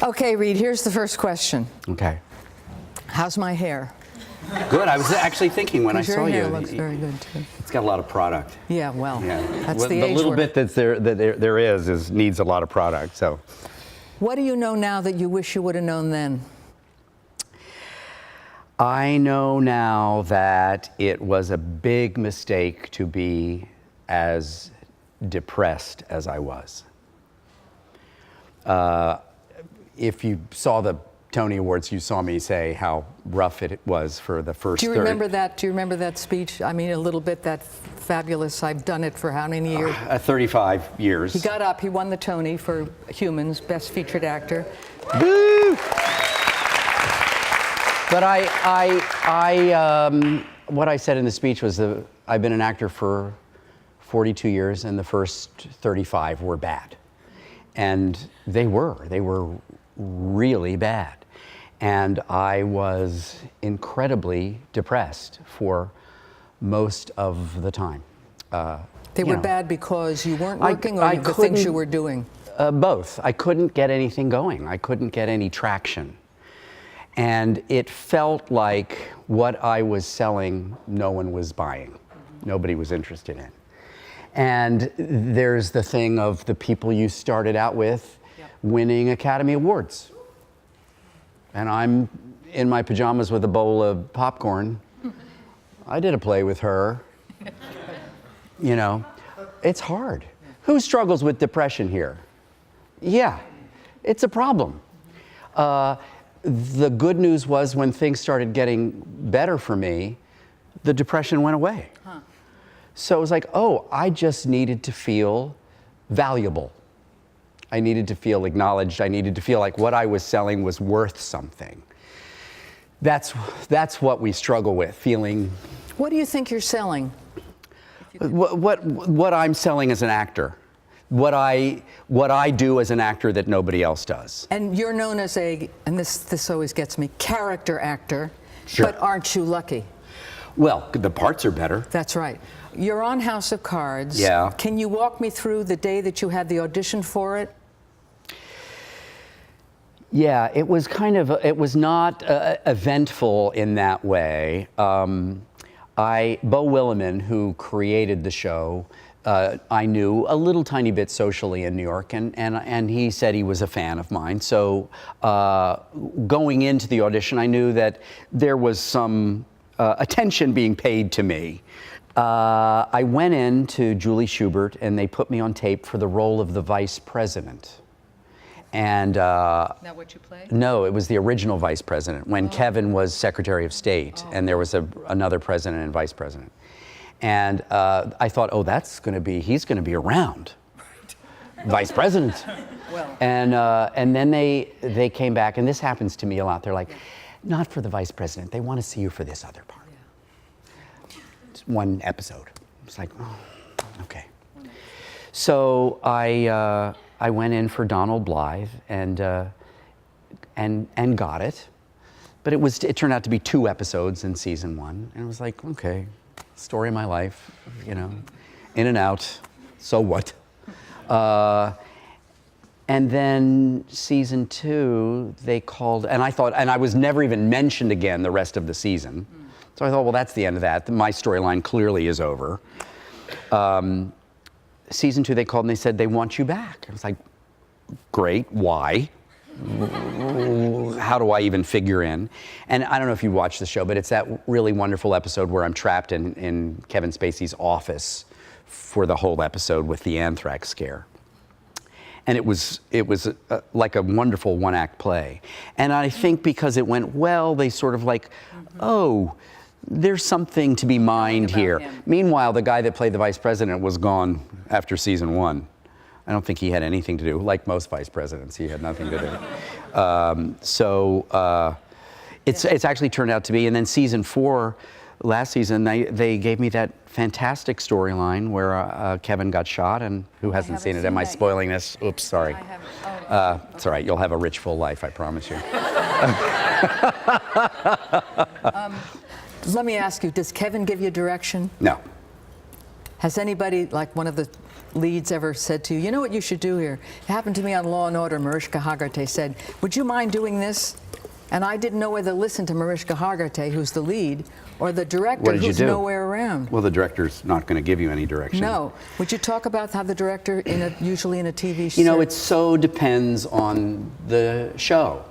Okay, Reed, here's the first question. Okay. How's my hair? Good. I was actually thinking when I saw Your you. hair looks very good, too. It's got a lot of product. Yeah, well, that's Well, the age little we're- bit that's there is needs a lot of product. So, What do you know now that you wish you would have known then? I know now that it was a big mistake to be as depressed as I was. If you saw the Tony Awards, you saw me say how rough it was for the first. Do you remember that? Do you remember that speech? I mean, a little bit. That fabulous. I've done it for how many years? 35 years. He got up. He won the Tony for Humans, Best Featured Actor. Woo! But what I said in the speech was that I've been an actor for 42 years, and the first 35 were bad, and they were really bad. And I was incredibly depressed for most of the time. They were bad because you weren't working, or the things you were doing? Both. I couldn't get anything going. I couldn't get any traction. And it felt like what I was selling, no one was buying. Nobody was interested in. And there's the thing of the people you started out with winning Academy Awards. And I'm in my pajamas with a bowl of popcorn. I did a play with her. You know, it's hard. Who struggles with depression here? Yeah, it's a problem. The good news was when things started getting better for me, the depression went away. Huh. So it was like, oh, I just needed to feel valuable. I needed to feel acknowledged. I needed to feel like what I was selling was worth something. That's what we struggle with, feeling. What do you think you're selling? What I'm selling as an actor. What I do as an actor that nobody else does. And you're known as and this always gets me, character actor. Sure. But aren't you lucky? Well, the parts are better. That's right. You're on House of Cards. Yeah. Can you walk me through the day that you had the audition for it? Yeah, it was not eventful in that way. Beau Willimon, who created the show, I knew a little tiny bit socially in New York, and he said he was a fan of mine. So going into the audition, I knew that there was some attention being paid to me. I went in to Julie Schubert, and they put me on tape for the role of the vice president. And Not what you played? No, it was the original vice president when Kevin was Secretary of State, and there was another president and vice president. And I thought, oh, he's going to be around, right. Vice president. Well. And then they came back, and this happens to me a lot. They're like, not for the vice president. They want to see you for this other part. Yeah. It's one episode. It's like, oh, okay. So I went in for Donald Blythe and got it, but it turned out to be 2 episodes in season 1, and it was like, okay. Story of my life, you know, in and out, so what? And then season 2, they called, and I was never even mentioned again the rest of the season. So I thought, well, that's the end of that. My storyline clearly is over. Season 2, they called and they said, they want you back. I was like, great, why? How do I even figure in? And I don't know if you watched the show, but it's that really wonderful episode where I'm trapped in Kevin Spacey's office for the whole episode with the anthrax scare. And it was like a wonderful one-act play. And I think because it went well, they sort of like, oh, there's something to be mined here. Meanwhile, the guy that played the vice president was gone after season 1. I don't think he had anything to do, like most vice presidents, he had nothing to do. It's actually turned out to be, and then season 4, last season, they gave me that fantastic storyline where Kevin got shot, and who hasn't seen it? Am I spoiling this? Oops, sorry. It's all right, you'll have a rich, full life, I promise you. Let me ask you, does Kevin give you direction? No. Has anybody, like one of the leads, ever said to you, you know what you should do here? It happened to me on Law & Order. Mariska Hargitay said, would you mind doing this? And I didn't know whether to listen to Mariska Hargitay, who's the lead, or the director, who's nowhere around. Well, the director's not going to give you any direction. No. Would you talk about how the director, usually in a TV show? You know, it so depends on the show.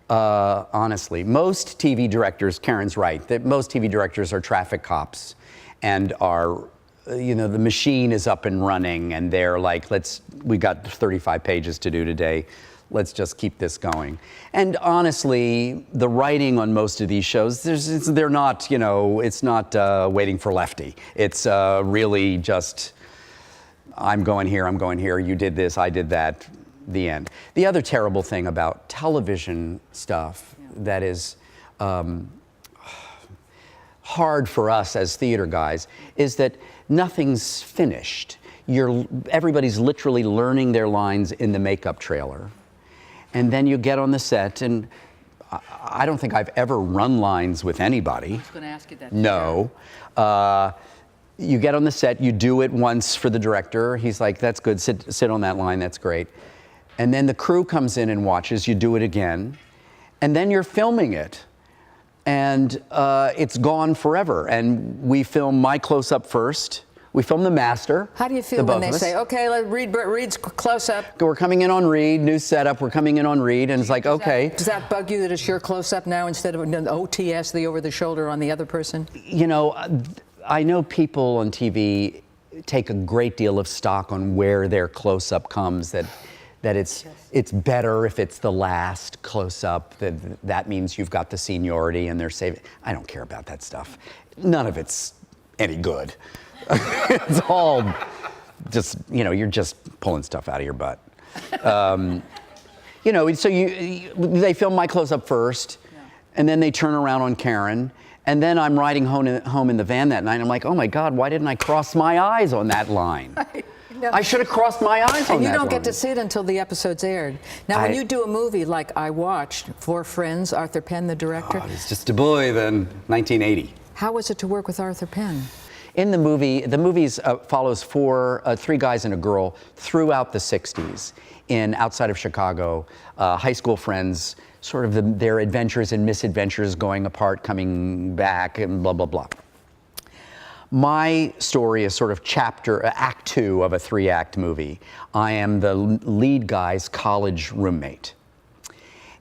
Honestly, most TV directors, Karen's right, that most TV directors are traffic cops and are, you know, the machine is up and running and they're like, we got 35 pages to do today. Let's just keep this going. And honestly, the writing on most of these shows, they're not, you know, it's not Waiting for Lefty. It's really just, I'm going here, you did this, I did that, the end. The other terrible thing about television stuff that is hard for us as theater guys is that nothing's finished. Everybody's literally learning their lines in the makeup trailer. And then you get on the set, and I don't think I've ever run lines with anybody. I was going to ask you that. No. You get on the set, you do it once for the director. He's like, that's good, sit on that line, that's great. And then the crew comes in and watches, you do it again. And then you're filming it. And it's gone forever. And we film my close-up first. We film the master. How do you feel when they say, okay, Reed's close-up? We're coming in on Reed, new setup, we're coming in on Reed, and it's like, okay. Does that bug you that it's your close-up now instead of an OTS, the over-the-shoulder on the other person? You know, I know people on TV take a great deal of stock on where their close-up comes, that it's better if it's the last close-up, that means you've got the seniority and they're saving. I don't care about that stuff. None of it's any good. It's all just, you know, you're just pulling stuff out of your butt. You know, so they film my close-up first, and then they turn around on Karen, and then I'm riding home in the van that night, and I'm like, oh my God, why didn't I cross my eyes on that line? No. I should have crossed my eyes on that line. And you don't get to see it until the episode's aired. Now, when you do a movie like I watched, Four Friends, Arthur Penn, the director. Oh, he's just a boy then, 1980. How was it to work with Arthur Penn? In the movie follows three guys and a girl throughout the 60s outside of Chicago, high school friends, sort of their adventures and misadventures, going apart, coming back, and blah, blah, blah. My story is sort of act 2 of a 3-act movie. I am the lead guy's college roommate.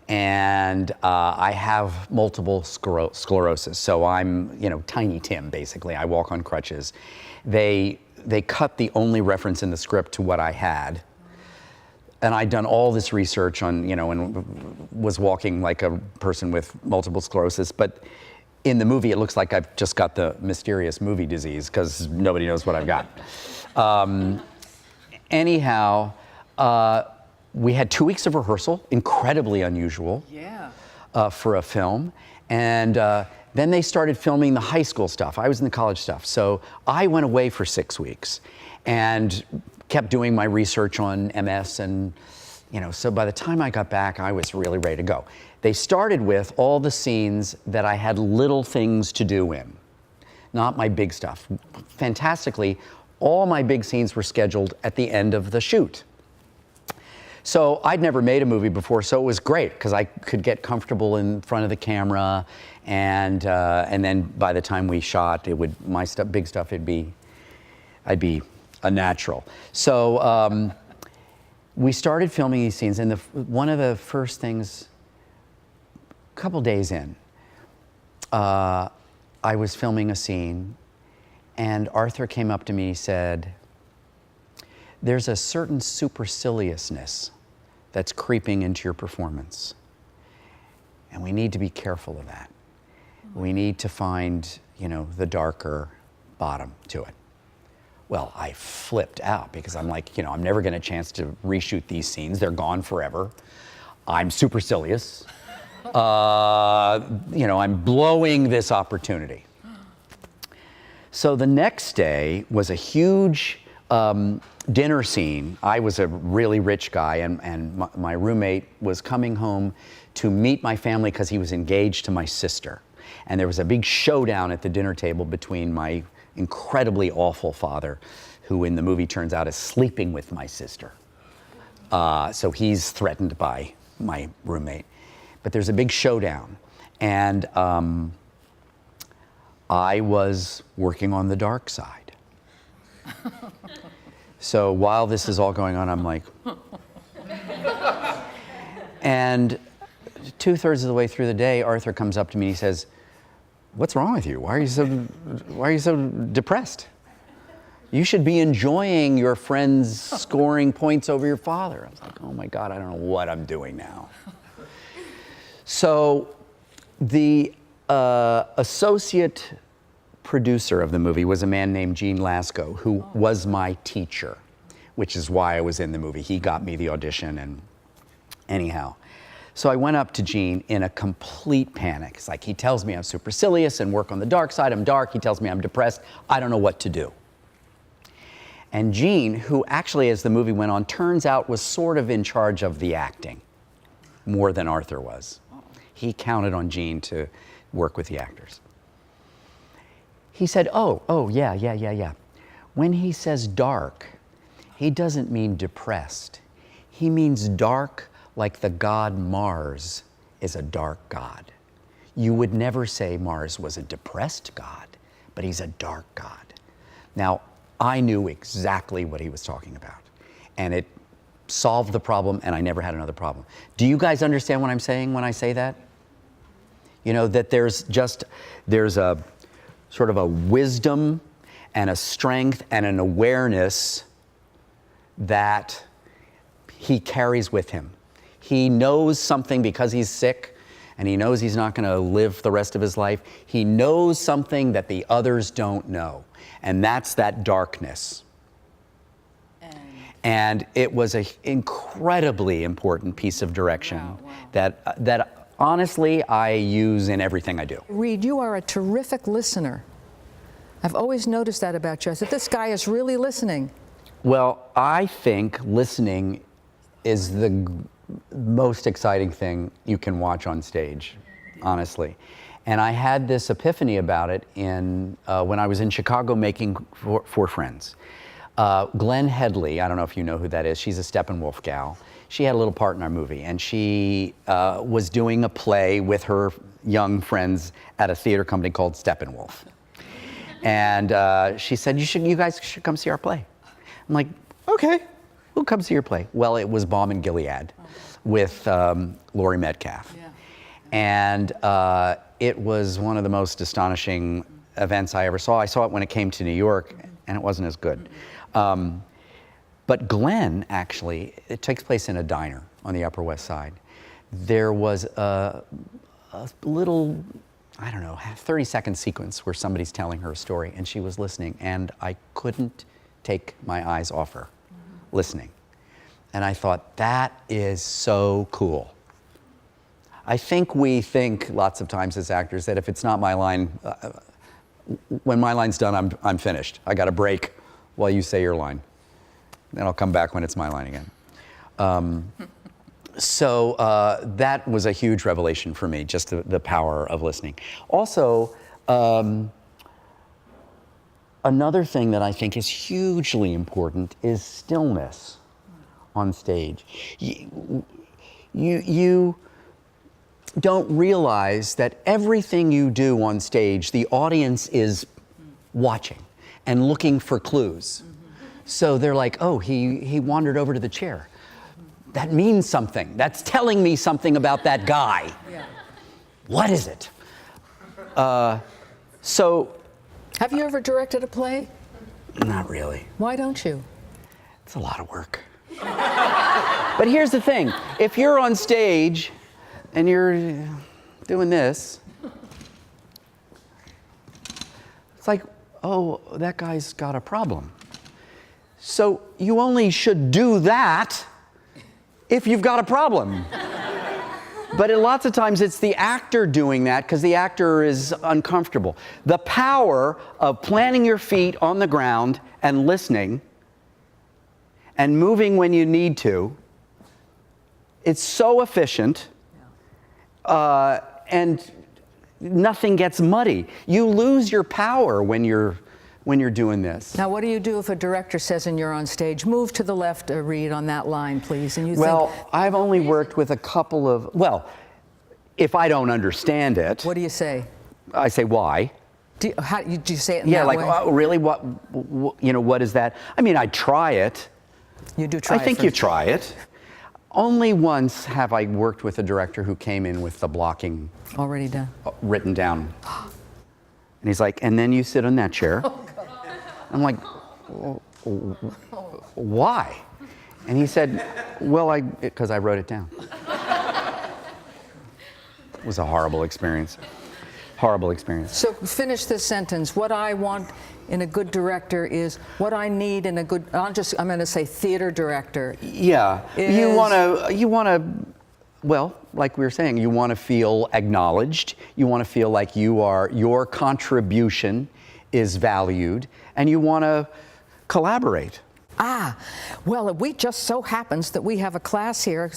And I have multiple sclerosis, so I'm, you know, Tiny Tim, basically. I walk on crutches. They cut the only reference in the script to what I had. And I'd done all this research on, you know, and was walking like a person with multiple sclerosis, but in the movie, it looks like I've just got the mysterious movie disease because nobody knows what I've got. Anyhow, we had 2 weeks of rehearsal, incredibly unusual for a film. And then they started filming the high school stuff. I was in the college stuff. So I went away for 6 weeks and kept doing my research on MS. And, you know, so by the time I got back, I was really ready to go. They started with all the scenes that I had little things to do in, not my big stuff. Fantastically, all my big scenes were scheduled at the end of the shoot. So I'd never made a movie before, so it was great because I could get comfortable in front of the camera, and then by the time we shot, big stuff, I'd be a natural. So we started filming these scenes, and one of the first things, a couple days in, I was filming a scene, and Arthur came up to me and said, "There's a certain superciliousness that's creeping into your performance, and we need to be careful of that. We need to find, you know, the darker bottom to it." Well, I flipped out because I'm like, you know, I'm never going to get a chance to reshoot these scenes. They're gone forever. I'm supercilious. You know, I'm blowing this opportunity. So the next day was a huge dinner scene. I was a really rich guy, and my roommate was coming home to meet my family because he was engaged to my sister. And there was a big showdown at the dinner table between my incredibly awful father, who in the movie turns out is sleeping with my sister. So he's threatened by my roommate. But there's a big showdown. And I was working on the dark side. So while this is all going on, I'm like, and 2/3 of the way through the day, Arthur comes up to me and he says, "What's wrong with you? Why are you so depressed? You should be enjoying your friends scoring points over your father." I was like, oh my God, I don't know what I'm doing now. So the associate producer of the movie was a man named Gene Lasco, who was my teacher, which is why I was in the movie. He got me the audition, and anyhow. So I went up to Gene in a complete panic. It's like, he tells me I'm supercilious and work on the dark side. I'm dark. He tells me I'm depressed. I don't know what to do. And Gene, who actually, as the movie went on, turns out was sort of in charge of the acting, more than Arthur was. He counted on Gene to work with the actors. He said, yeah. When he says dark, he doesn't mean depressed. He means dark like the god Mars is a dark god. You would never say Mars was a depressed god, but he's a dark god. Now, I knew exactly what he was talking about, and it solved the problem, and I never had another problem. Do you guys understand what I'm saying when I say that? You know, that there's a sort of a wisdom and a strength and an awareness that he carries with him. He knows something because he's sick, and he knows he's not going to live the rest of his life. He knows something that the others don't know, and that's that darkness. And it was an incredibly important piece of direction. Wow. that honestly I use in everything I do. Reed, you are a terrific listener. I've always noticed that about you. I said, this guy is really listening. Well, I think listening is the most exciting thing you can watch on stage, honestly. And I had this epiphany about it when I was in Chicago making for Friends. Glenn Headley, I don't know if you know who that is, she's a Steppenwolf gal. She had a little part in our movie, and she was doing a play with her young friends at a theater company called Steppenwolf. And she said, you guys should come see our play. I'm like, okay, we'll come see your play. Well, it was Balm and Gilead with Laurie Metcalf. Yeah. And it was one of the most astonishing events I ever saw. I saw it when it came to New York, and it wasn't as good. But Glenn, actually, it takes place in a diner on the Upper West Side. There was a little, I don't know, 30-second sequence where somebody's telling her a story, and she was listening, and I couldn't take my eyes off her, listening. And I thought, that is so cool. I think we think lots of times as actors that if it's not my line, when my line's done, I'm finished. I got a break while you say your line. Then I'll come back when it's my line again. So that was a huge revelation for me, just the power of listening. Also, another thing that I think is hugely important is stillness on stage. You don't realize that everything you do on stage, the audience is watching and looking for clues. So they're like, oh, he wandered over to the chair. That means something. That's telling me something about that guy. Yeah. What is it? So. Have you ever directed a play? Not really. Why don't you? It's a lot of work. But here's the thing. If you're on stage and you're doing this, it's like, oh, that guy's got a problem. So you only should do that if you've got a problem. But lots of times it's the actor doing that because the actor is uncomfortable. The power of planting your feet on the ground and listening and moving when you need to, it's so efficient, and nothing gets muddy. You lose your power when you're when you're doing this. Now, what do you do if a director says and you're on stage, move to the left, Reed, on that line, please? And you Well, think, I've only worked with a couple of, well, if I don't understand it, what do you say? I say, why? Do you say it in Yeah, that like, way? oh, really? What, you know, what is that? I mean, I try it. You do try I think it you first. try it. Only once have I worked with a director who came in with the blocking Already done. written down. And he's like, and then you sit on that chair. I'm like, why? And he said, well, because I wrote it down. It was a horrible experience. Horrible experience. So finish this sentence. What I want in a good director is what I need in a good, I'm going to say theater director. Yeah, you want to, well, like we were saying, you want to feel acknowledged. You want to feel like your contribution is valued, and you want to collaborate. Ah, well, we just so happens that we have a class here,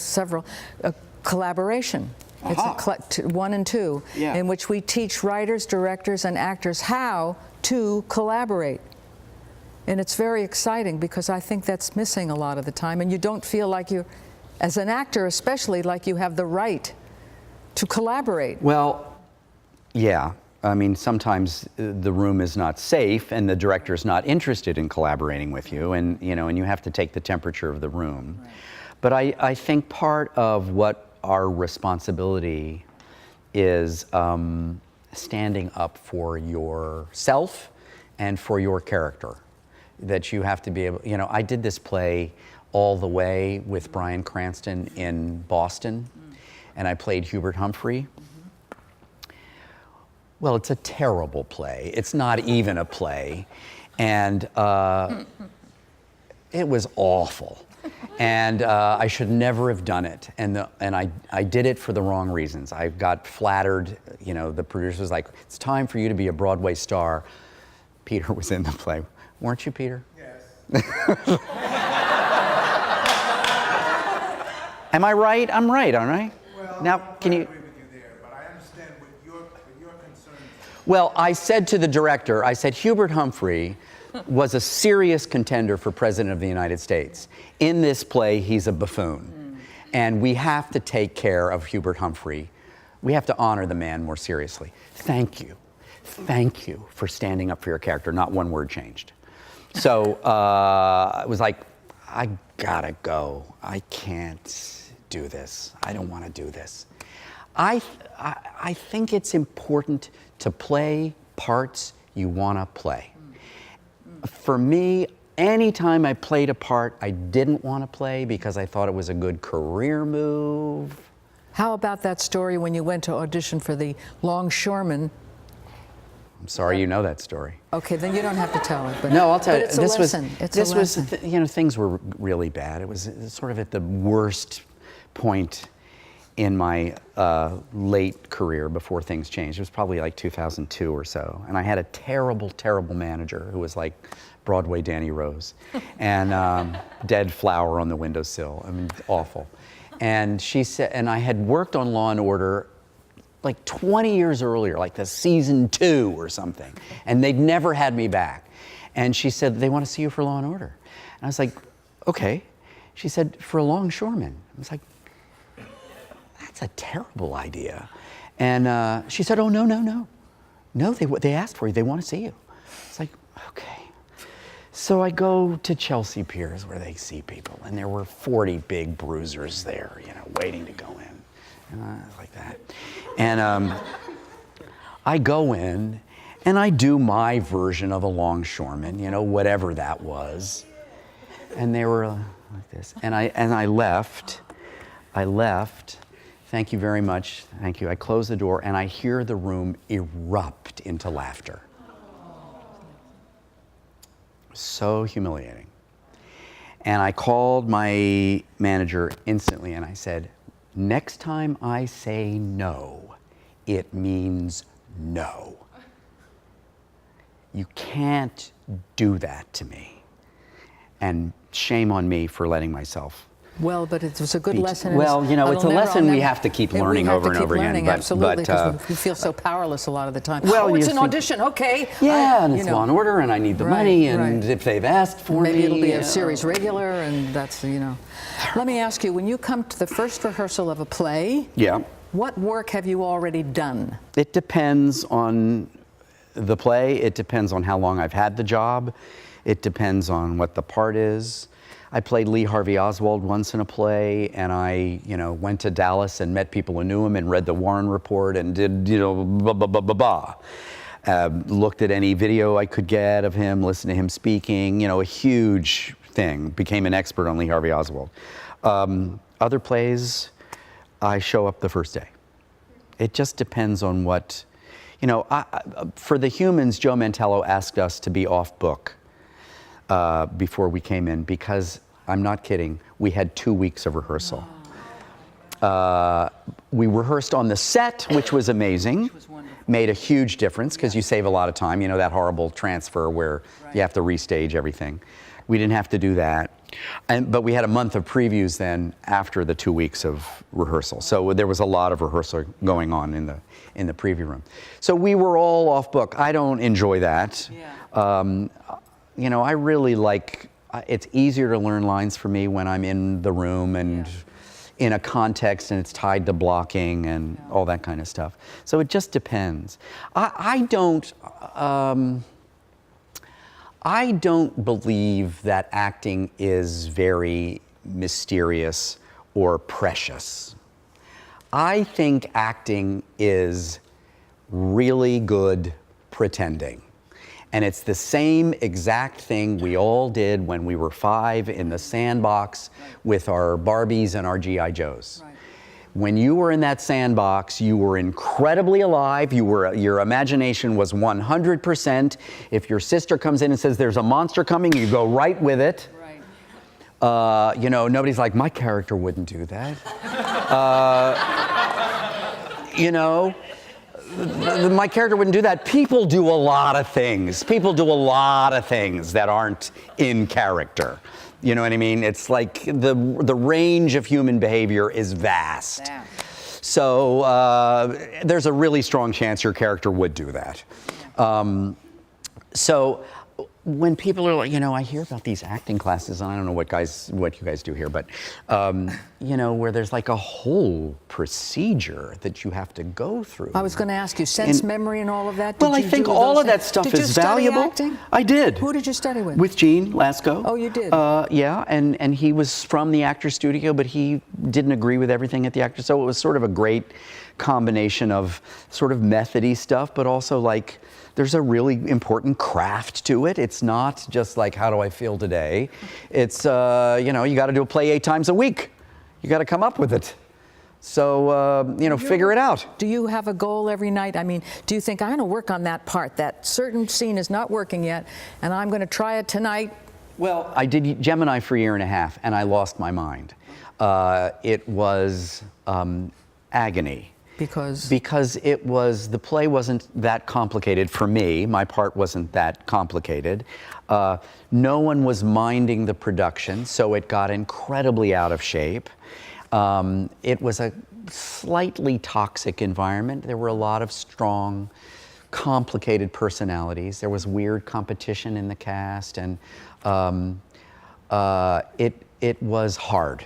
collaboration. It's 1 and 2, Yeah. in which we teach writers, directors, and actors how to collaborate. And it's very exciting because I think that's missing a lot of the time, and you don't feel like you, as an actor especially, like you have the right to collaborate. Well, yeah. I mean, sometimes the room is not safe, and the director is not interested in collaborating with you, and you have to take the temperature of the room. Right. But I think part of what our responsibility is standing up for yourself and for your character. That you have to be able, I did this play All the Way with Bryan Cranston in Boston, and I played Hubert Humphrey. Well, it's a terrible play. It's not even a play. And it was awful. And I should never have done it. And I did it for the wrong reasons. I got flattered. The producer was like, it's time for you to be a Broadway star. Peter was in the play. Weren't you, Peter? Yes. Am I right? I'm right, aren't I? Well, now, I don't can you? agree with you there, but I understand what your concerns are. Well, I said to the director, I said, Hubert Humphrey was a serious contender for President of the United States. In this play, he's a buffoon. And we have to take care of Hubert Humphrey. We have to honor the man more seriously. Thank you. Thank you for standing up for your character. Not one word changed. So I was like, I gotta go. I can't do this. I don't want to do this. I think it's important to play parts you want to play. For me, anytime I played a part I didn't want to play because I thought it was a good career move. How about that story when you went to audition for the Longshoremen? I'm sorry you know that story. Okay, then you don't have to tell it. But No, I'll tell you. It's a lesson. This was, things were really bad. It was sort of at the worst point in my late career before things changed. It was probably like 2002 or so. And I had a terrible, terrible manager who was like Broadway Danny Rose and dead flower on the windowsill. I mean, awful. And she said, and I had worked on Law and Order like 20 years earlier, like the season 2 or something. And they'd never had me back. And she said, they want to see you for Law and Order. And I was like, okay. She said, for a Longshoremen. I was like, that's a terrible idea. And she said, oh, no, no, no. No, they asked for you. They want to see you. It's like, okay. So I go to Chelsea Piers where they see people. And there were 40 big bruisers there, waiting to go in. Like that. And I go in and I do my version of a longshoreman, whatever that was. And they were like this. And I left. Thank you very much. Thank you. I close the door and I hear the room erupt into laughter. So humiliating. And I called my manager instantly and I said, next time I say no, it means no. You can't do that to me. And shame on me for letting myself Well, but it was a good lesson. Well, you know, I'll it's a never- lesson I'll we never- have to keep Yeah, we learning have over to and keep over again. learning, But, absolutely, but, because we feel so powerless a lot of the time. well, Oh, it's you an think- audition, okay. yeah, and you it's know. Law and Order, and I need the Right, money, and right. if they've asked for me, Maybe it'll be a series regular, and that's, you know. Let me ask you, when you come to the first rehearsal of a play, Yeah. what work have you already done? It depends on the play. It depends on how long I've had the job. It depends on what the part is. I played Lee Harvey Oswald once in a play, and I, you know, went to Dallas and met people who knew him and read the Warren Report and did, you know, blah, blah, blah, blah, blah. Looked at any video I could get of him, listened to him speaking, you know, a huge thing. Became an expert on Lee Harvey Oswald. Other plays, I show up the first day. It just depends on what, you know, for The Humans, Joe Mantello asked us to be off book before we came in because, I'm not kidding, we had 2 weeks of rehearsal. We rehearsed on the set, which was amazing. Made a huge difference because you save a lot of time. You know, that horrible transfer where you have to restage everything. We didn't have to do that. But we had a month of previews then after the 2 weeks of rehearsal. So there was a lot of rehearsal going on in the preview room. So we were all off book. I don't enjoy that. You know, I really like, it's easier to learn lines for me when I'm in the room and in a context and it's tied to blocking and all that kind of stuff. So it just depends. I don't believe that acting is very mysterious or precious. I think acting is really good pretending. And it's the same exact thing we all did when we were 5 in the sandbox with our Barbies and our G.I. Joes. When you were in that sandbox, you were incredibly alive. Your imagination was 100%. If your sister comes in and says there's a monster coming, you go right with it. You know, nobody's like, my character wouldn't do that. You know, my character wouldn't do that. People do a lot of things. People do a lot of things that aren't in character. You know what I mean? It's like the range of human behavior is vast. Yeah. So there's a really strong chance your character would do that. So when people are like, you know, I hear about these acting classes, and I don't know what you guys do here, but you know, where there's like a whole procedure that you have to go through. I was going to ask you, sense memory and all of that? Well, Did I you think do all those of that things? stuff Did you is study valuable. acting? I did. Who did you study with? With Gene Lasco. Oh, you did? Yeah, and he was from the Actors Studio, but he didn't agree with everything at the Actors, so it was sort of a great combination of sort of methody stuff, but also like there's a really important craft to it. It's not just like, how do I feel today? It's, you know, you got to do a play 8 times a week. You got to come up with it. So, you know, figure it out. Do you have a goal every night? I mean, do you think, I'm going to work on that part? That certain scene is not working yet, and I'm going to try it tonight. Well, I did Gemini for a year and a half, and I lost my mind. It was agony. Because it was, the play wasn't that complicated for me. My part wasn't that complicated. No one was minding the production, so it got incredibly out of shape. It was a slightly toxic environment. There were a lot of strong, complicated personalities. There was weird competition in the cast, and it was hard.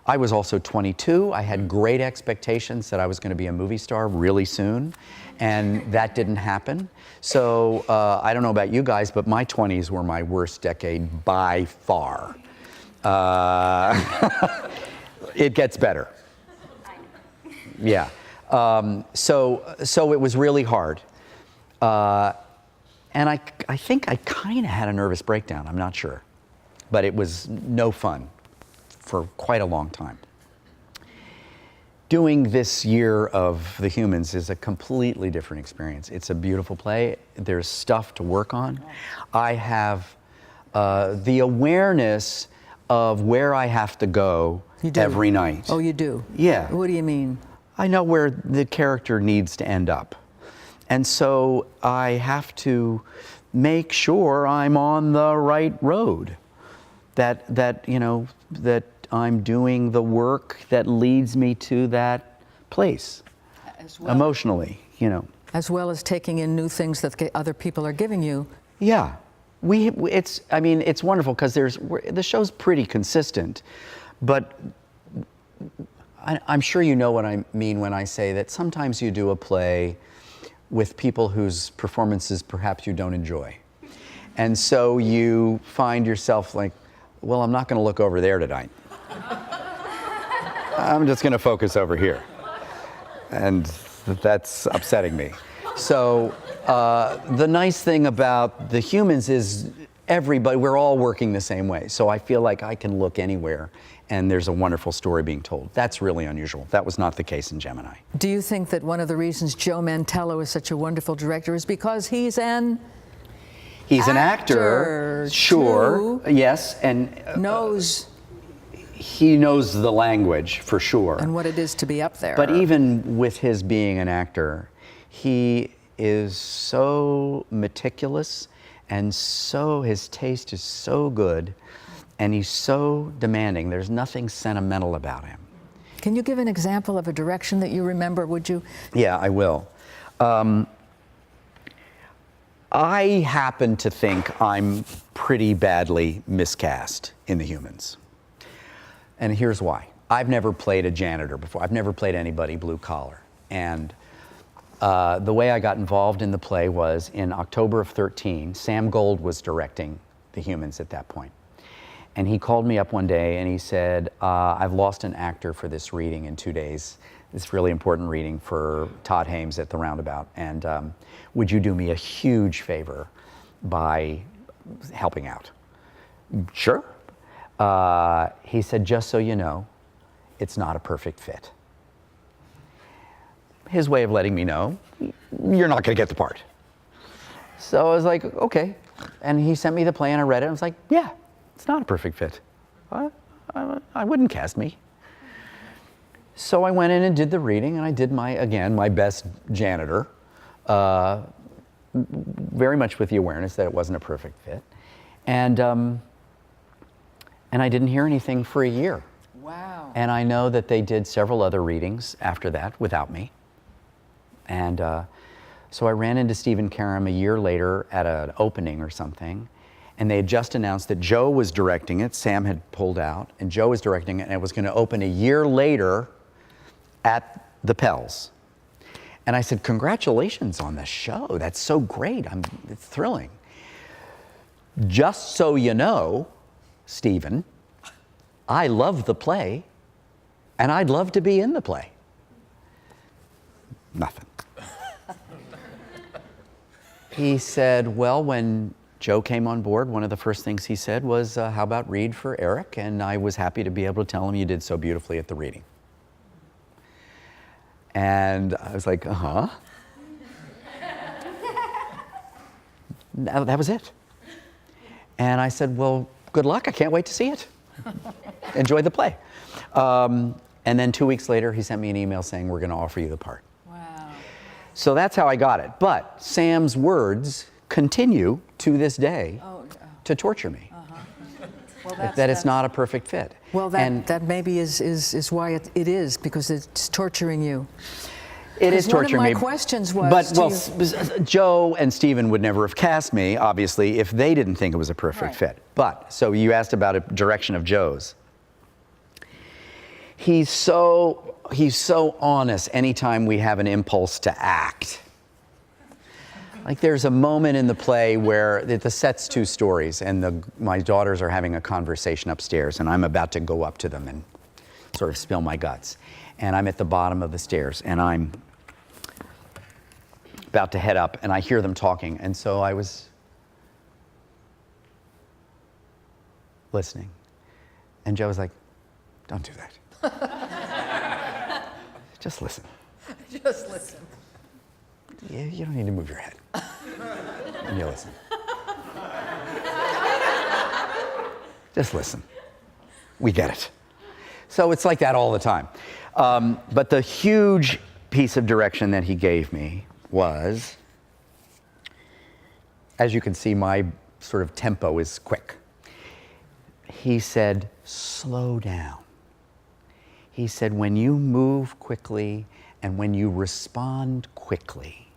I was also 22. I had great expectations that I was going to be a movie star really soon, and that didn't happen. So I don't know about you guys, but my 20s were my worst decade by far. It gets better. Yeah. So it was really hard. And I think I kind of had a nervous breakdown. I'm not sure. But it was no fun for quite a long time. Doing this year of The Humans is a completely different experience. It's a beautiful play. There's stuff to work on. I have the awareness of where I have to go every night. Oh, you do? Yeah. What do you mean? I know where the character needs to end up. And so I have to make sure I'm on the right road. That you know, that I'm doing the work that leads me to that place, As well, emotionally, you know. as well as taking in new things that other people are giving you. Yeah, it's wonderful because the show's pretty consistent, but I'm sure you know what I mean when I say that sometimes you do a play with people whose performances perhaps you don't enjoy. And so you find yourself like, well, I'm not going to look over there tonight. I'm just going to focus over here. And that's upsetting me. So the nice thing about the humans is we're all working the same way. So I feel like I can look anywhere and there's a wonderful story being told. That's really unusual. That was not the case in Gemini. Do you think that one of the reasons Joe Mantello is such a wonderful director is because he's an actor, sure, too, yes, and he knows the language for sure. And what it is to be up there. But even with his being an actor, he is so meticulous and his taste is so good and he's so demanding. There's nothing sentimental about him. Can you give an example of a direction that you remember, would you? Yeah, I will. I happen to think I'm pretty badly miscast in The Humans. And here's why. I've never played a janitor before. I've never played anybody blue collar. And the way I got involved in the play was in October of 13, Sam Gold was directing The Humans at that point. And he called me up one day and he said, I've lost an actor for this reading in 2 days. This really important reading for Todd Hames at the Roundabout. And would you do me a huge favor by helping out? Sure. He said, just so you know, it's not a perfect fit. His way of letting me know, you're not going to get the part. So I was like, okay. And he sent me the play and I read it. I was like, yeah, it's not a perfect fit. I wouldn't cast me. So I went in and did the reading and I did my best janitor, very much with the awareness that it wasn't a perfect fit. And I didn't hear anything for a year. Wow. And I know that they did several other readings after that without me. And so I ran into Stephen Karam a year later at an opening or something, and they had just announced that Joe was directing it. Sam had pulled out, and Joe was directing it, and it was going to open a year later at the Pels. And I said, congratulations on the show. That's so great. It's thrilling. Just so you know, Stephen, I love the play, and I'd love to be in the play. Nothing. He said, well, when Joe came on board, one of the first things he said was, how about read for Eric? And I was happy to be able to tell him you did so beautifully at the reading. And I was like, uh-huh. That was it. And I said, well, good luck. I can't wait to see it. Enjoy the play. And then 2 weeks later, he sent me an email saying, we're going to offer you the part. Wow. So that's how I got it. But Sam's words continue to this day to torture me. Well, that it's not a perfect fit. Well, that maybe is why it is, because it's torturing you. It is torturing me. One of my questions was, Joe and Stephen would never have cast me, obviously, if they didn't think it was a perfect fit. But, so you asked about a direction of Joe's. He's so honest anytime we have an impulse to act. Like there's a moment in the play where the set's 2 stories and my daughters are having a conversation upstairs and I'm about to go up to them and sort of spill my guts. And I'm at the bottom of the stairs and I'm about to head up and I hear them talking. And so I was listening. And Joe was like, don't do that. Just listen. Just listen. You don't need to move your head. And you listen. Just listen. We get it. So it's like that all the time. But the huge piece of direction that he gave me was, as you can see, my sort of tempo is quick. He said, slow down. He said, when you move quickly and when you respond quickly,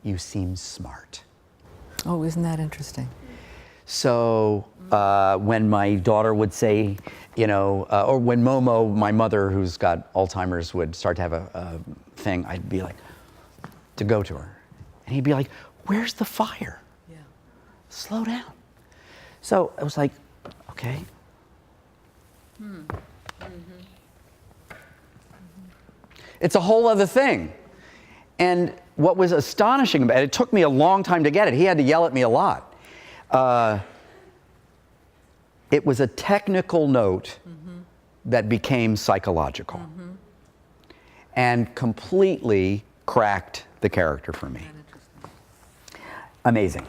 you seem smart. Oh, isn't that interesting? So when my daughter would say, you know, or when Momo, my mother, who's got Alzheimer's, would start to have a thing, I'd be like, to go to her. And he'd be like, where's the fire? Yeah. Slow down. So I was like, okay. It's a whole other thing. And what was astonishing about it, it took me a long time to get it. He had to yell at me a lot. It was a technical note that became psychological and completely cracked the character for me. Amazing.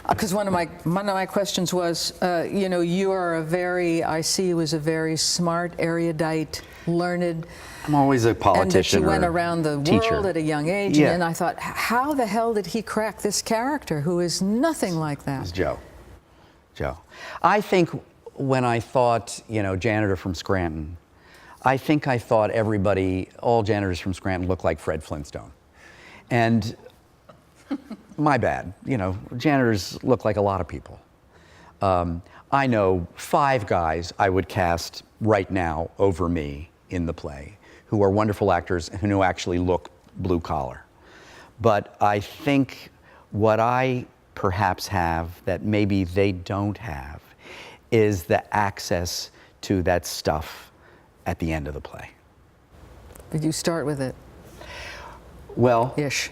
Because one of my questions was, you know, you are I see you as a very smart, erudite, learned. I'm always a politician. And that you went around the teacher. world at a young age, Yeah. and then I thought, how the hell did he crack this character who is nothing like that? It's Joe. Joe. I think when I thought, you know, janitor from Scranton, I think I thought all janitors from Scranton looked like Fred Flintstone. And my bad, you know, janitors look like a lot of people. I know 5 guys I would cast right now over me in the play who are wonderful actors and who actually look blue collar. But I think what I perhaps have that maybe they don't have is the access to that stuff at the end of the play. Did you start with it? Well, Ish.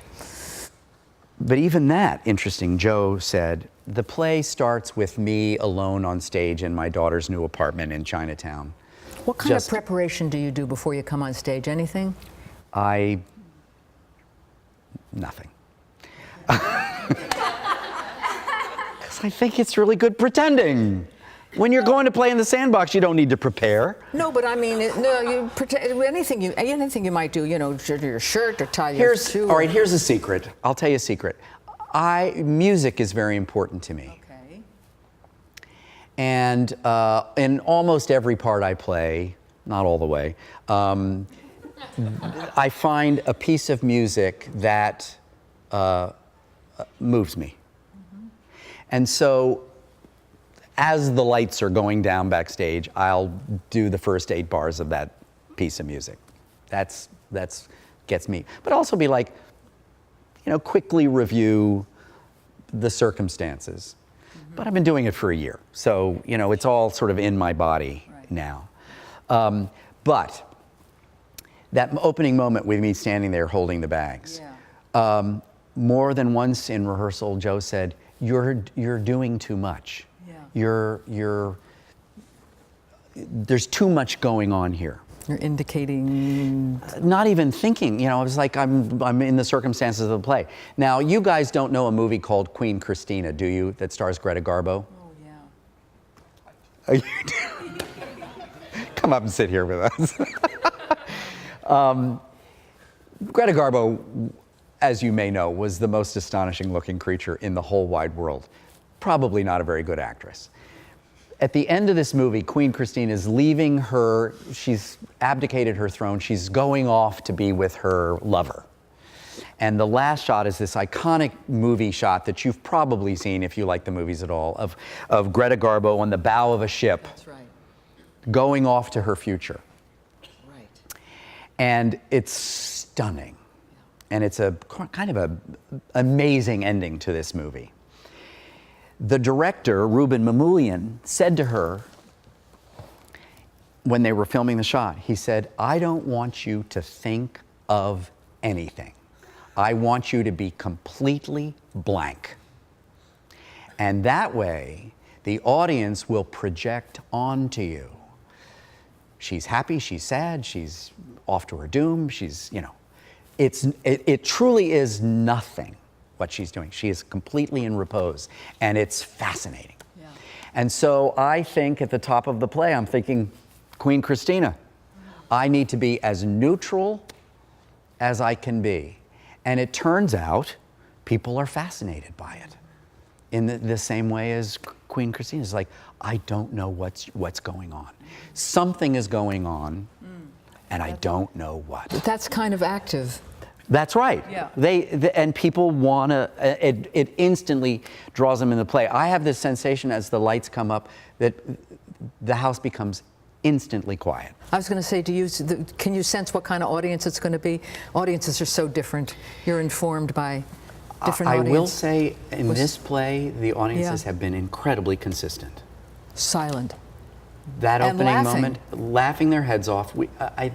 but even that, interesting, Joe said, the play starts with me alone on stage in my daughter's new apartment in Chinatown. What kind of preparation do you do before you come on stage? Anything? Nothing. I think it's really good pretending. When you're going to play in the sandbox, you don't need to prepare. No, but I mean, anything you might do, you know, your shirt or tie your shoe. All right, here's a secret. I'll tell you a secret. Music is very important to me. Okay. And in almost every part I play, not all the way, I find a piece of music that moves me. And so, as the lights are going down backstage, I'll do the first 8 bars of that piece of music. That's gets me. But also be like, you know, quickly review the circumstances. But I've been doing it for a year, so you know it's all sort of in my body now. But that opening moment with me standing there holding the bags, more than once in rehearsal, Joe said, "You're doing too much. There's too much going on here." You're indicating. Not even thinking, you know, it was like I'm in the circumstances of the play. Now, you guys don't know a movie called Queen Christina, do you? That stars Greta Garbo. Oh yeah. Oh, you do? Come up and sit here with us. Greta Garbo, as you may know, was the most astonishing looking creature in the whole wide world. Probably not a very good actress. At the end of this movie, Queen Christina is leaving she's abdicated her throne, she's going off to be with her lover. And the last shot is this iconic movie shot that you've probably seen if you like the movies at all, of Greta Garbo on the bow of a ship. That's right. Going off to her future. Right. And it's stunning. And it's a kind of an amazing ending to this movie. The director, Ruben Mamoulian, said to her when they were filming the shot, he said, "I don't want you to think of anything. I want you to be completely blank. And that way, the audience will project onto you. She's happy, she's sad, she's off to her doom, she's, you know, it truly is nothing what she's doing. She is completely in repose, and it's fascinating." Yeah. And so I think at the top of the play, I'm thinking, Queen Christina, I need to be as neutral as I can be. And it turns out people are fascinated by it in the same way as Queen Christina. It's like, I don't know what's going on. Something is going on, and I don't know what. That's kind of active. That's right. Yeah. And people want to, it instantly draws them in the play. I have this sensation as the lights come up that the house becomes instantly quiet. I was going to say, can you sense what kind of audience it's going to be? Audiences are so different. You're informed by different I audience. will say, in this play, the audiences have been incredibly consistent. Silent. That And opening laughing. moment, laughing their heads off.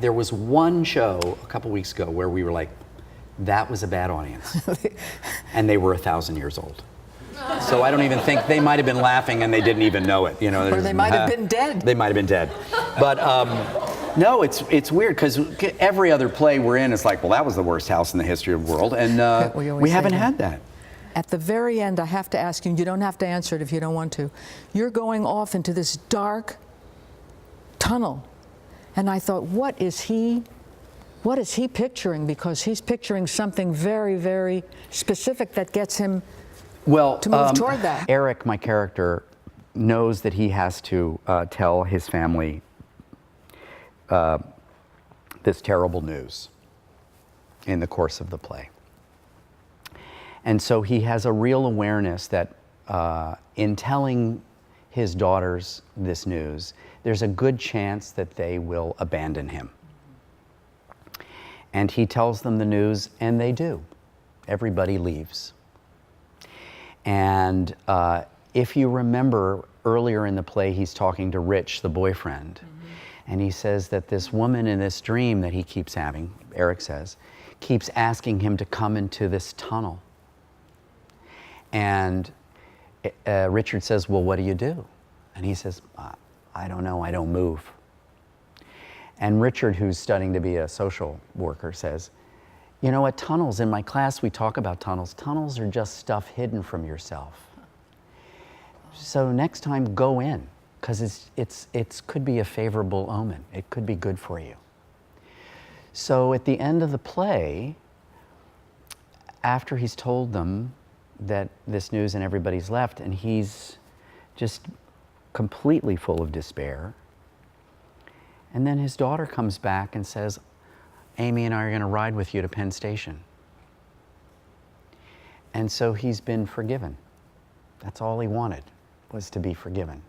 There was one show a couple weeks ago where we were like, that was a bad audience. And they were 1,000 years old. So I don't even think, they might have been laughing and they didn't even know it. You know, Or they might have been dead. They might have been dead. But no, it's weird because every other play we're in is like, well, that was the worst house in the history of the world. And we haven't had that. At the very end, I have to ask you, and you don't have to answer it if you don't want to. You're going off into this dark tunnel. And I thought, what is he picturing? Because he's picturing something very, very specific that gets him to move toward that. Eric, my character, knows that he has to tell his family this terrible news in the course of the play. And so he has a real awareness that in telling his daughters this news, there's a good chance that they will abandon him. And he tells them the news, and they do. Everybody leaves. And if you remember earlier in the play, he's talking to Rich, the boyfriend, and he says that this woman in this dream that he keeps having, Eric says, keeps asking him to come into this tunnel. And Richard says, well, what do you do? And he says, I don't know, I don't move. And Richard, who's studying to be a social worker, says, you know, at tunnels, in my class we talk about tunnels. Tunnels are just stuff hidden from yourself. So next time, go in, because it could be a favorable omen. It could be good for you. So at the end of the play, after he's told them that this news and everybody's left, and he's just completely full of despair, and then his daughter comes back and says, Amy and I are going to ride with you to Penn Station. And so he's been forgiven. That's all he wanted, was to be forgiven.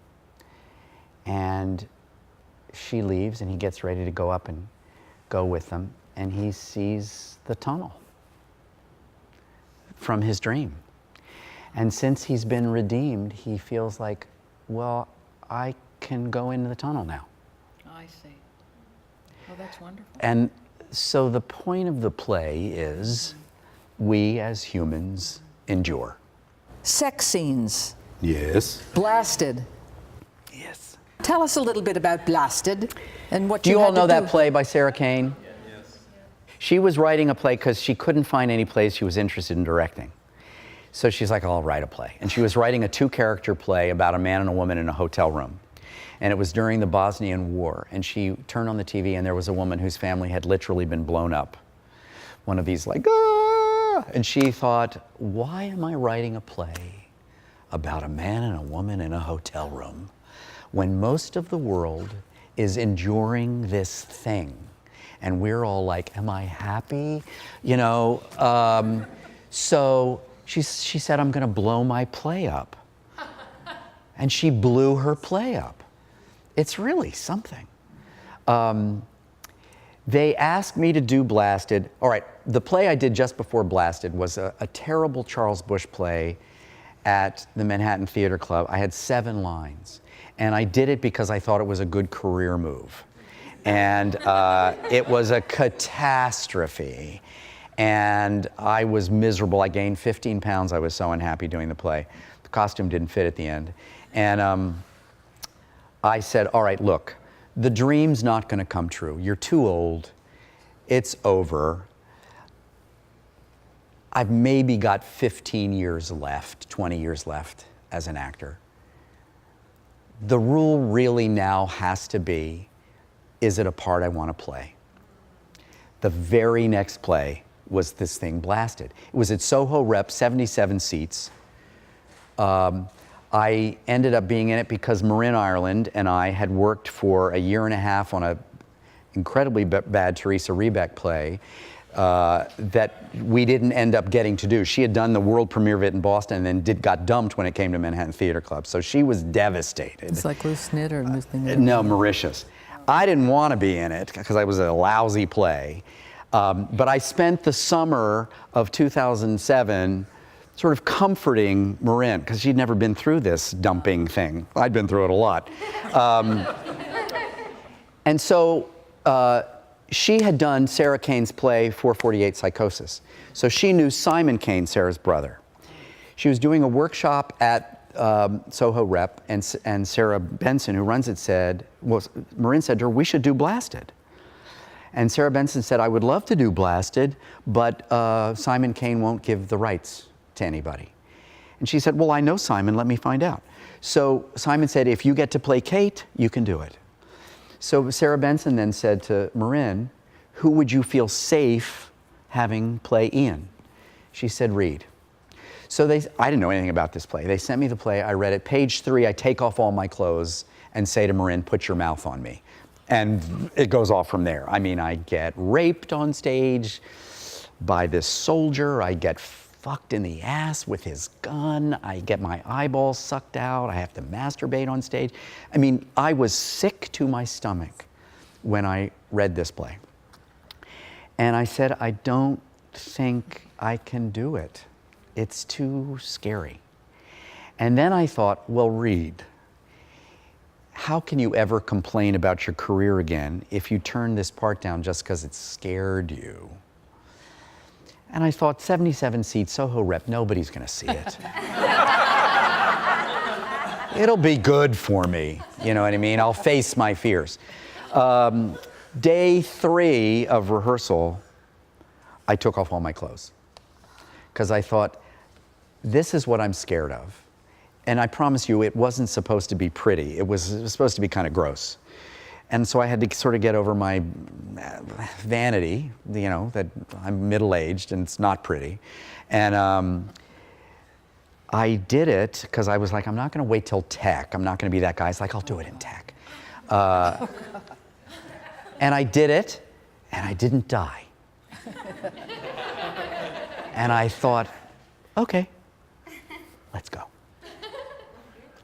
And she leaves, and he gets ready to go up and go with them, and he sees the tunnel from his dream. And since he's been redeemed, he feels like, well, I can go into the tunnel now. I see. Oh, that's wonderful. And so the point of the play is we as humans endure. Sex scenes. Yes. Blasted. Yes. Tell us a little bit about Blasted and what Do you you all had to know that do. play by Sarah Kane? Yes. She was writing a play because she couldn't find any plays she was interested in directing. So she's like, I'll write a play. And she was writing a two-character play about a man and a woman in a hotel room. And it was during the Bosnian War. And she turned on the TV, and there was a woman whose family had literally been blown up. One of these like, ah! And she thought, why am I writing a play about a man and a woman in a hotel room when most of the world is enduring this thing? And we're all like, am I happy? You know, so she said, I'm gonna blow my play up. And she blew her play up. It's really something. They asked me to do Blasted. All right, the play I did just before Blasted was a terrible Charles Busch play at the Manhattan Theater Club. I had 7 lines. And I did it because I thought it was a good career move. And it was a catastrophe. And I was miserable. I gained 15 pounds. I was so unhappy doing the play. The costume didn't fit at the end. And I said, all right, look, the dream's not going to come true. You're too old. It's over. I've maybe got 15 years left, 20 years left as an actor. The rule really now has to be, is it a part I want to play? The very next play was this thing, Blasted. It was at Soho Rep, 77 seats. I ended up being in it because Marin Ireland and I had worked for a year and a half on a incredibly bad Teresa Rebeck play that we didn't end up getting to do. She had done the world premiere of it in Boston and then got dumped when it came to Manhattan Theater Club. So she was devastated. It's like Loose Knit or No, Mauritius. I didn't want to be in it because I was a lousy play. But I spent the summer of 2007 sort of comforting Marin, because she'd never been through this dumping thing. I'd been through it a lot. And so she had done Sarah Kane's play 448 Psychosis. So she knew Simon Kane, Sarah's brother. She was doing a workshop at Soho Rep, and Sarah Benson, who runs it, said, well, Marin said to her, we should do Blasted. And Sarah Benson said, I would love to do Blasted, but Simon Kane won't give the rights to anybody. And she said, well, I know Simon, let me find out. So Simon said, if you get to play Kate, you can do it. So Sarah Benson then said to Marin, who would you feel safe having play Ian? She said, Reed. So I didn't know anything about this play. They sent me the play, I read it. Page 3, I take off all my clothes and say to Marin, put your mouth on me. And it goes off from there. I mean, I get raped on stage by this soldier. I get fucked in the ass with his gun. I get my eyeballs sucked out. I have to masturbate on stage. I mean, I was sick to my stomach when I read this play. And I said, I don't think I can do it. It's too scary. And then I thought, well, Reed, how can you ever complain about your career again if you turn this part down just because it scared you? And I thought, 77 seats, Soho Rep, nobody's going to see it. It'll be good for me, you know what I mean? I'll face my fears. Day 3 of rehearsal, I took off all my clothes because I thought, this is what I'm scared of. And I promise you, it wasn't supposed to be pretty. It was supposed to be kind of gross. And so I had to sort of get over my vanity, you know, that I'm middle-aged and it's not pretty. And I did it because I was like, I'm not going to wait till tech. I'm not going to be that guy. It's like, I'll do it in tech. And I did it, and I didn't die. And I thought, okay, let's go.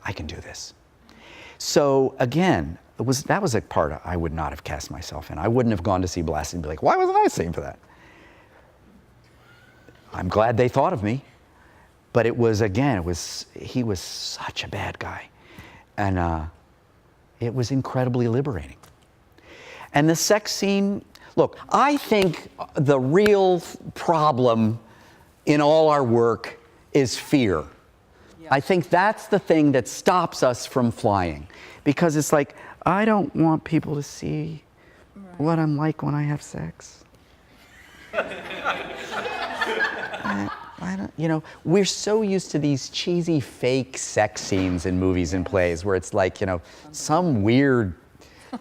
I can do this. So again, that was a part I would not have cast myself in. I wouldn't have gone to see Blasted and be like, why wasn't I seen for that? I'm glad they thought of me. But it was, again, he was such a bad guy. And it was incredibly liberating. And the sex scene, look, I think the real problem in all our work is fear. Yeah. I think that's the thing that stops us from flying. Because it's like, I don't want people to see what I'm like when I have sex. I don't, you know, we're so used to these cheesy fake sex scenes in movies and plays where it's like, you know, some weird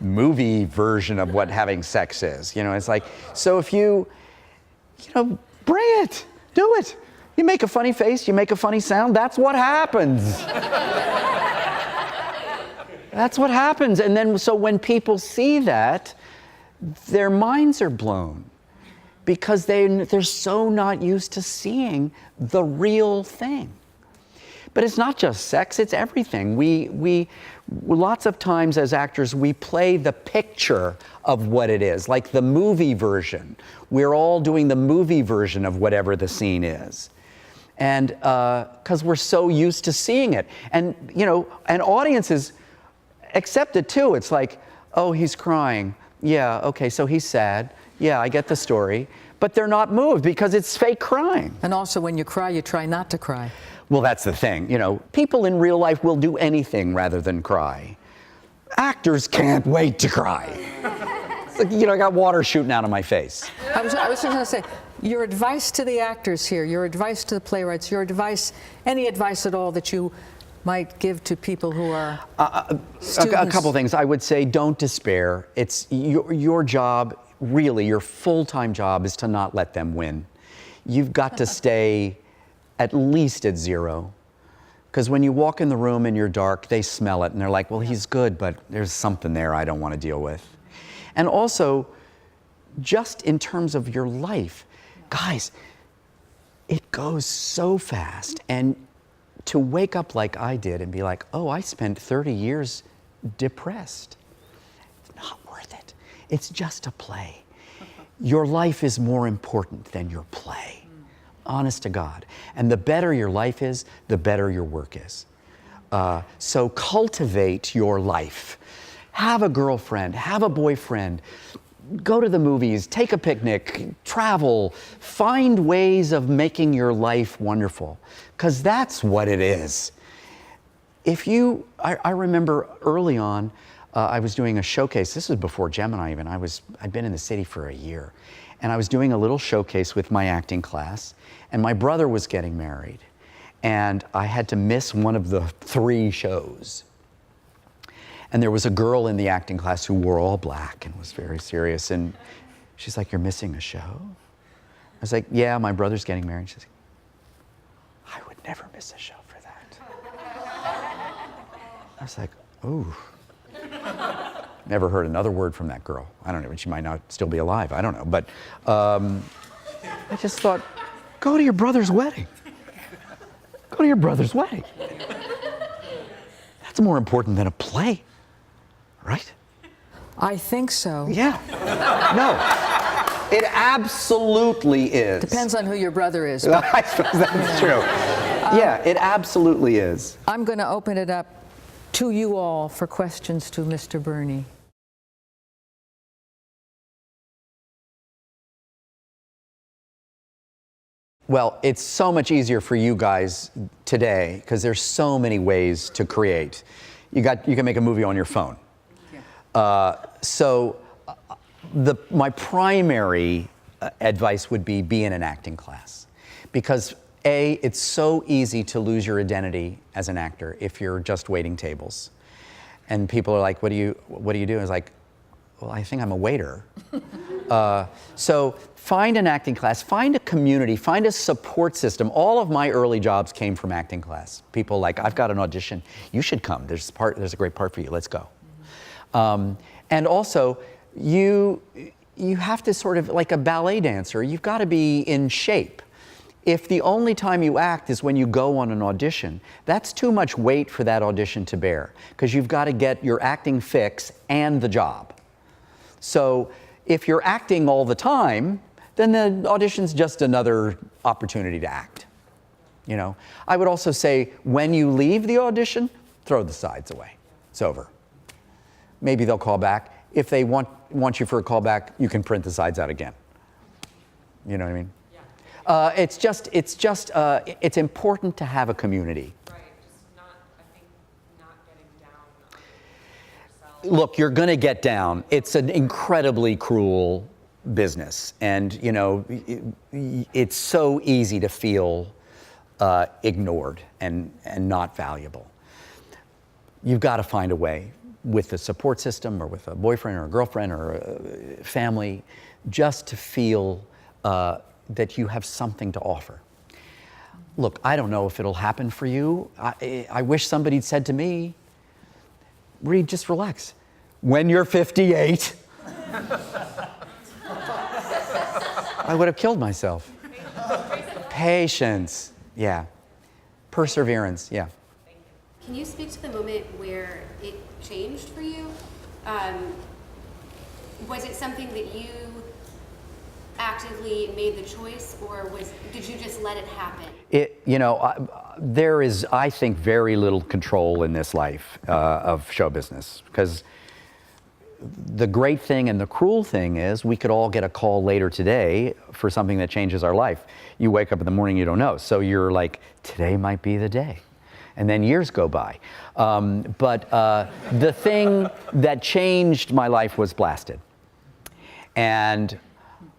movie version of what having sex is. You know, it's like, so if you know, bring it, do it. You make a funny face, you make a funny sound, that's what happens. That's what happens. And then, so when people see that, their minds are blown because they're so not used to seeing the real thing. But it's not just sex, it's everything. We lots of times as actors, we play the picture of what it is, like the movie version. We're all doing the movie version of whatever the scene is. And because we're so used to seeing it. And, you know, and audiences accept it too. It's like, oh, he's crying. Yeah, okay, so he's sad. Yeah, I get the story. But they're not moved because it's fake crying. And also when you cry, you try not to cry. Well, that's the thing. You know, people in real life will do anything rather than cry. Actors can't wait to cry. It's like, you know, I got water shooting out of my face. I was just going to say, your advice to the actors here, your advice to the playwrights, your advice, any advice at all that you might give to people who are students? A couple things. I would say don't despair. It's your job, really, your full-time job is to not let them win. You've got to stay at least at 0. Because when you walk in the room and you're dark, they smell it and they're like, well, he's good, but there's something there I don't want to deal with. And also, just in terms of your life, guys, it goes so fast. And to wake up like I did and be like, oh, I spent 30 years depressed. It's not worth it. It's just a play. Your life is more important than your play. Honest to God. And the better your life is, the better your work is. So cultivate your life. Have a girlfriend, have a boyfriend, go to the movies, take a picnic, travel, find ways of making your life wonderful, because that's what it is. I remember early on, I was doing a showcase. This was before Gemini even. I'd been in the city for a year. And I was doing a little showcase with my acting class, and my brother was getting married. And I had to miss one of the 3 shows. And there was a girl in the acting class who wore all black and was very serious. And she's like, you're missing a show? I was like, yeah, my brother's getting married. She's like, I would never miss a show for that. I was like, ooh. Never heard another word from that girl. I don't know, she might not still be alive, I don't know. But I just thought, go to your brother's wedding. Go to your brother's wedding. That's more important than a play, right? I think so. Yeah. No, it absolutely is. Depends on who your brother is. I suppose that's true. Yeah, it absolutely is. I'm going to open it up to you all for questions to Mr. Birney. Well, it's so much easier for you guys today because there's so many ways to create. You can make a movie on your phone. My primary advice would be in an acting class, because A, it's so easy to lose your identity as an actor if you're just waiting tables, and people are like, "What do you do?" It's like, "Well, I think I'm a waiter." So find an acting class, find a community, find a support system. All of my early jobs came from acting class. People like, I've got an audition, you should come. There's a great part for you. Let's go. And also, you have to sort of, like a ballet dancer, you've got to be in shape. If the only time you act is when you go on an audition, that's too much weight for that audition to bear, because you've got to get your acting fix and the job. So if you're acting all the time, then the audition's just another opportunity to act. You know, I would also say, when you leave the audition, throw the sides away. It's over. Maybe they'll call back. If they want you for a callback, you can print the sides out again. You know what I mean? Yeah. It's important to have a community. Right. Just not getting down on yourself. Look, you're going to get down. It's an incredibly cruel business, and you know, it's so easy to feel ignored and not valuable. You've got to find a way, with a support system or with a boyfriend or a girlfriend or a family, just to feel that you have something to offer. Look, I don't know if it'll happen for you. I wish somebody'd said to me, Reed, just relax. When you're 58, I would have killed myself. Patience, yeah. Perseverance, yeah. Can you speak to the moment where it changed for you? Was it something that you actively made the choice, or did you just let it happen? There is, I think, very little control in this life of show business, because the great thing and the cruel thing is we could all get a call later today for something that changes our life. You wake up in the morning, you don't know. So you're like, today might be the day. And then years go by. But the thing that changed my life was Blasted. And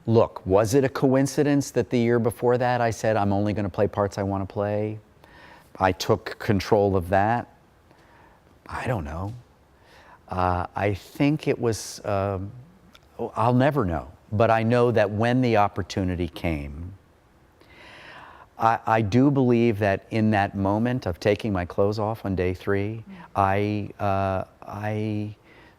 look, was it a coincidence that the year before that I said, I'm only going to play parts I want to play? I took control of that. I don't know. I think it was, I'll never know. But I know that when the opportunity came, I do believe that in that moment of taking my clothes off on day 3,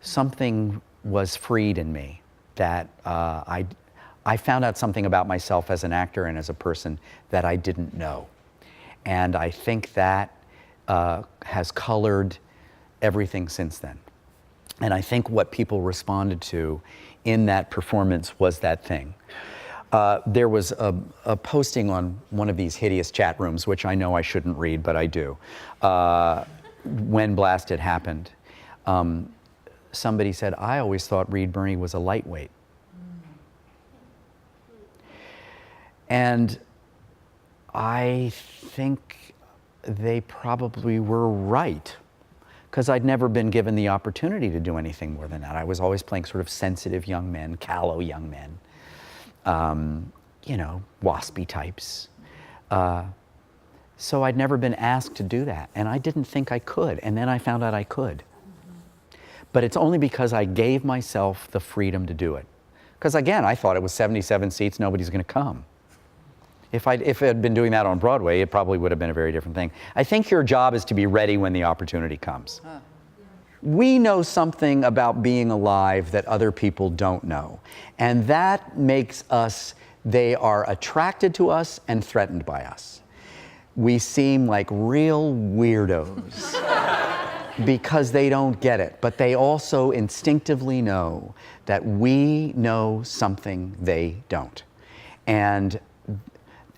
something was freed in me, that I found out something about myself as an actor and as a person that I didn't know. And I think that has colored everything since then. And I think what people responded to in that performance was that thing. There was a posting on one of these hideous chat rooms, which I know I shouldn't read, but I do. When Blasted happened, somebody said, I always thought Reed Birney was a lightweight. And I think they probably were right, because I'd never been given the opportunity to do anything more than that. I was always playing sort of sensitive young men, callow young men, you know, waspy types. So I'd never been asked to do that, and I didn't think I could, and then I found out I could. But it's only because I gave myself the freedom to do it. Because again, I thought it was 77 seats, nobody's gonna come. If I had been doing that on Broadway, it probably would have been a very different thing. I think your job is to be ready when the opportunity comes. We know something about being alive that other people don't know. And that makes us, they are attracted to us and threatened by us. We seem like real weirdos because they don't get it. But they also instinctively know that we know something they don't. And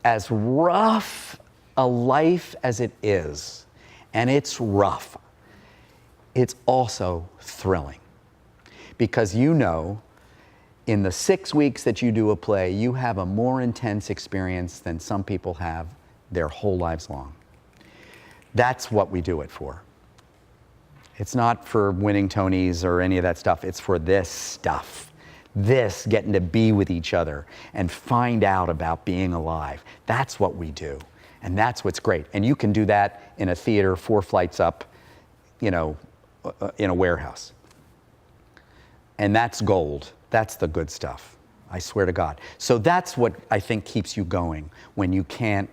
as rough a life as it is, and it's rough, it's also thrilling. Because you know, in the 6 weeks that you do a play, you have a more intense experience than some people have their whole lives long. That's what we do it for. It's not for winning Tonys or any of that stuff, it's for this stuff. This, getting to be with each other and find out about being alive. That's what we do. And that's what's great. And you can do that in a theater 4 flights up, you know, in a warehouse. And that's gold. That's the good stuff. I swear to God. So that's what I think keeps you going when you can't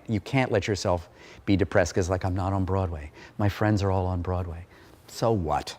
let yourself be depressed because, like, I'm not on Broadway. My friends are all on Broadway. So what?